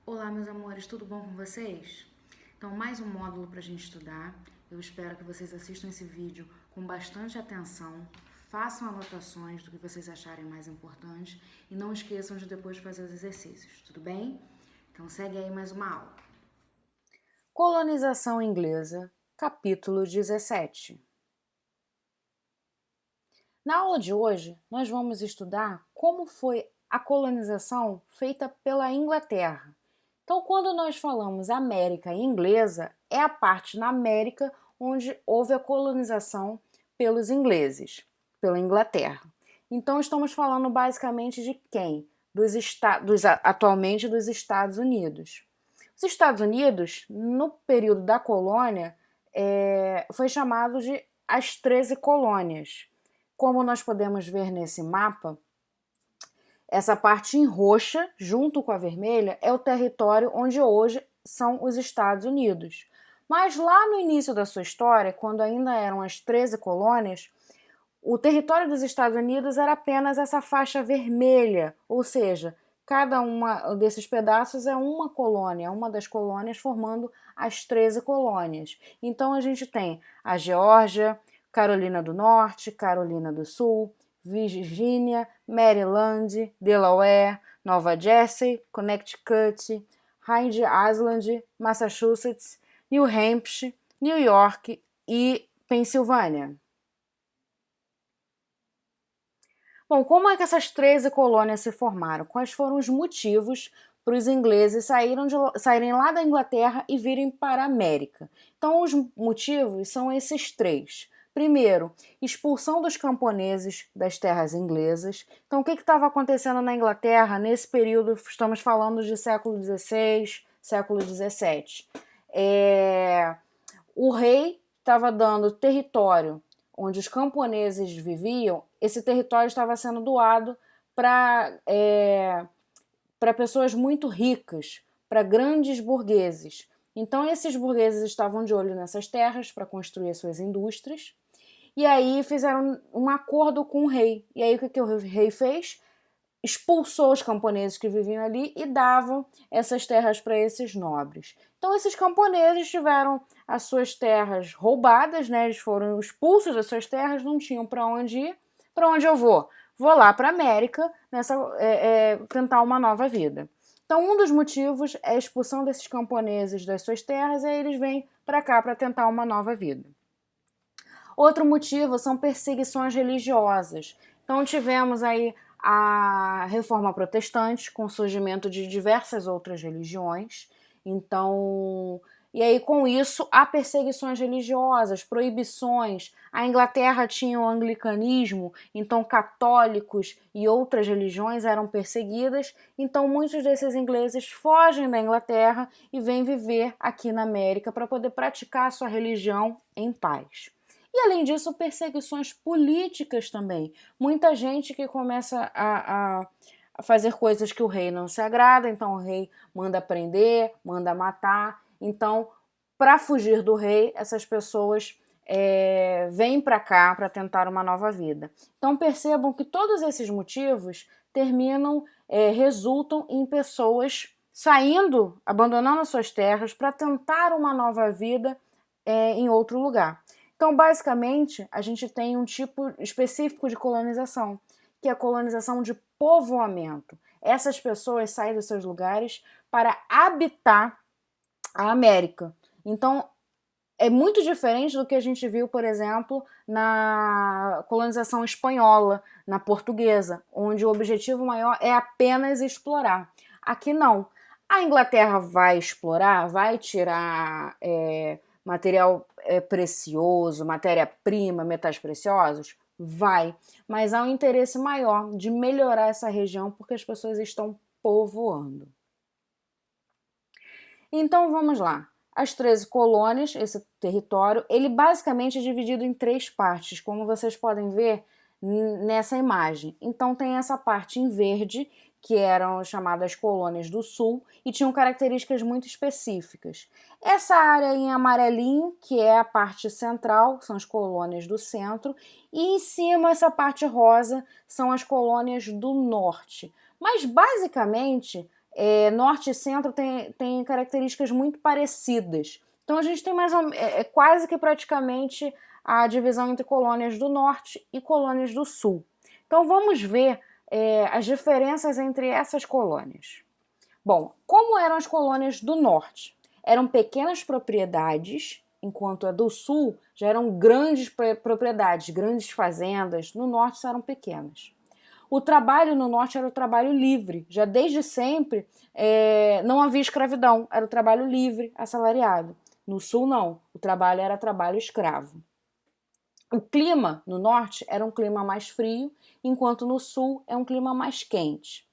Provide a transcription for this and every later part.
Olá, meus amores, tudo bom com vocês? Então, mais um módulo para a gente estudar. Eu espero que vocês assistam esse vídeo com bastante atenção, façam anotações do que vocês acharem mais importante e não esqueçam de depois fazer os exercícios, tudo bem? Então, segue aí mais uma aula. Colonização inglesa, capítulo 17. Na aula de hoje, nós vamos estudar como foi a colonização feita pela Inglaterra. Então, quando nós falamos América inglesa, é a parte na América onde houve a colonização pelos ingleses, pela Inglaterra. Então, estamos falando basicamente de quem? Atualmente dos Estados Unidos. Os Estados Unidos, no período da colônia, foi chamado de as 13 colônias. Como nós podemos ver nesse mapa, essa parte em roxa, junto com a vermelha, é o território onde hoje são os Estados Unidos. Mas lá no início da sua história, quando ainda eram as 13 colônias, o território dos Estados Unidos era apenas essa faixa vermelha, ou seja, cada uma desses pedaços é uma colônia, uma das colônias formando as 13 colônias. Então a gente tem a Geórgia, Carolina do Norte, Carolina do Sul, Virgínia, Maryland, Delaware, Nova Jersey, Connecticut, Rhode Island, Massachusetts, New Hampshire, New York e Pensilvânia. Bom, como é que essas 13 colônias se formaram? Quais foram os motivos para os ingleses saírem lá da Inglaterra e virem para a América? Então, os motivos são esses três. Primeiro, expulsão dos camponeses das terras inglesas. Então, o que estava acontecendo na Inglaterra nesse período? Estamos falando de século XVI, século XVII. O rei estava dando território onde os camponeses viviam. Esse território estava sendo doado para pessoas muito ricas, para grandes burgueses. Então, esses burgueses estavam de olho nessas terras para construir as suas indústrias. E aí fizeram um acordo com o rei. E aí o que o rei fez? Expulsou os camponeses que viviam ali e davam essas terras para esses nobres. Então esses camponeses tiveram as suas terras roubadas, né? Eles foram expulsos das suas terras, não tinham para onde ir. Para onde eu vou? Vou lá para a América tentar uma nova vida. Então um dos motivos é a expulsão desses camponeses das suas terras e aí eles vêm para cá para tentar uma nova vida. Outro motivo são perseguições religiosas. Então tivemos aí a Reforma Protestante, com o surgimento de diversas outras religiões. Então, e aí com isso há perseguições religiosas, proibições. A Inglaterra tinha o anglicanismo, então católicos e outras religiões eram perseguidas. Então muitos desses ingleses fogem da Inglaterra e vêm viver aqui na América para poder praticar a sua religião em paz. E, além disso, perseguições políticas também. Muita gente que começa a fazer coisas que o rei não se agrada, então o rei manda prender, manda matar. Então, para fugir do rei, essas pessoas vêm para cá para tentar uma nova vida. Então, percebam que todos esses motivos resultam em pessoas saindo, abandonando suas terras para tentar uma nova vida em outro lugar. Então, basicamente, a gente tem um tipo específico de colonização, que é a colonização de povoamento. Essas pessoas saem dos seus lugares para habitar a América. Então, é muito diferente do que a gente viu, por exemplo, na colonização espanhola, na portuguesa, onde o objetivo maior é apenas explorar. Aqui não. A Inglaterra vai explorar, vai tirar material precioso, matéria-prima, metais preciosos? Vai. Mas há um interesse maior de melhorar essa região porque as pessoas estão povoando. Então vamos lá. As 13 colônias, esse território, ele basicamente é dividido em três partes, como vocês podem ver nessa imagem. Então tem essa parte em verde, que eram chamadas colônias do sul, e tinham características muito específicas. Essa área em amarelinho, que é a parte central, são as colônias do centro, e em cima, essa parte rosa, são as colônias do norte. Mas basicamente Norte e Centro tem características muito parecidas. Então a gente tem quase que praticamente a divisão entre colônias do Norte e colônias do Sul. Então vamos ver as diferenças entre essas colônias. Bom, como eram as colônias do Norte? Eram pequenas propriedades, enquanto a do Sul já eram grandes propriedades, grandes fazendas. No Norte só eram pequenas. O trabalho no Norte era o trabalho livre. Já desde sempre não havia escravidão, era o trabalho livre, assalariado. No Sul, não. O trabalho era trabalho escravo. O clima no Norte era um clima mais frio, enquanto no Sul é um clima mais quente.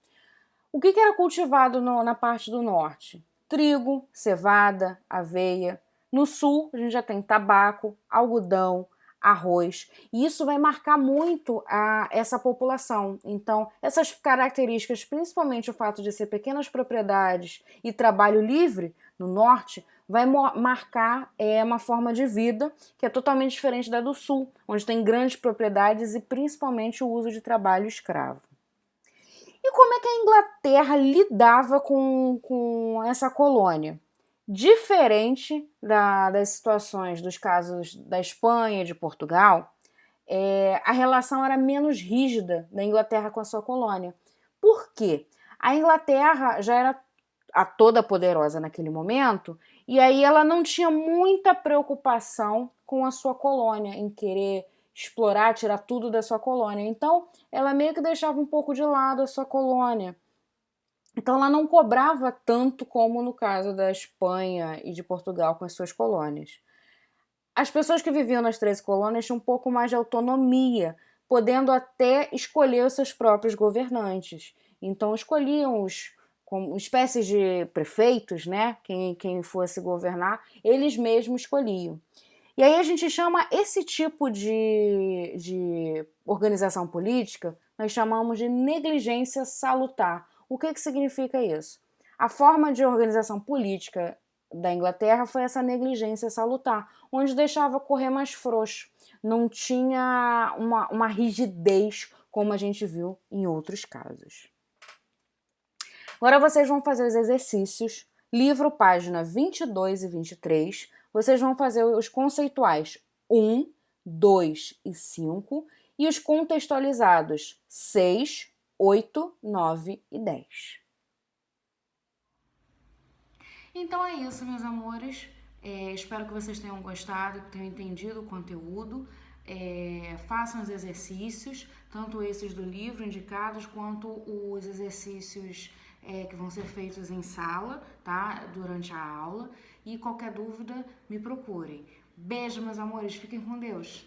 O que era cultivado na parte do Norte? Trigo, cevada, aveia. No Sul, a gente já tem tabaco, algodão, arroz. E isso vai marcar muito essa população. Então, essas características, principalmente o fato de ser pequenas propriedades e trabalho livre no Norte, vai marcar uma forma de vida que é totalmente diferente da do Sul, onde tem grandes propriedades e principalmente o uso de trabalho escravo. E como é que a Inglaterra lidava com essa colônia? Diferente das situações dos casos da Espanha e de Portugal, a relação era menos rígida da Inglaterra com a sua colônia. Por quê? A Inglaterra já era a toda poderosa naquele momento, e aí ela não tinha muita preocupação com a sua colônia, em querer explorar, tirar tudo da sua colônia. Então, ela meio que deixava um pouco de lado a sua colônia. Então, ela não cobrava tanto como no caso da Espanha e de Portugal com as suas colônias. As pessoas que viviam nas 13 colônias tinham um pouco mais de autonomia, podendo até escolher os seus próprios governantes. Então, escolhiam como espécies de prefeitos, né? Quem fosse governar, eles mesmos escolhiam. E aí a gente chama esse tipo de organização política, nós chamamos de negligência salutar. O que significa isso? A forma de organização política da Inglaterra foi essa negligência salutar, onde deixava correr mais frouxo. Não tinha uma rigidez como a gente viu em outros casos. Agora vocês vão fazer os exercícios, livro, página 22 e 23. Vocês vão fazer os conceituais 1, 2 e 5 e os contextualizados 6, 8, 9 e 10. Então é isso, meus amores. Espero que vocês tenham gostado, que tenham entendido o conteúdo. Façam os exercícios, tanto esses do livro indicados, quanto os exercícios que vão ser feitos em sala, tá? Durante a aula. E qualquer dúvida, me procurem. Beijo, meus amores. Fiquem com Deus.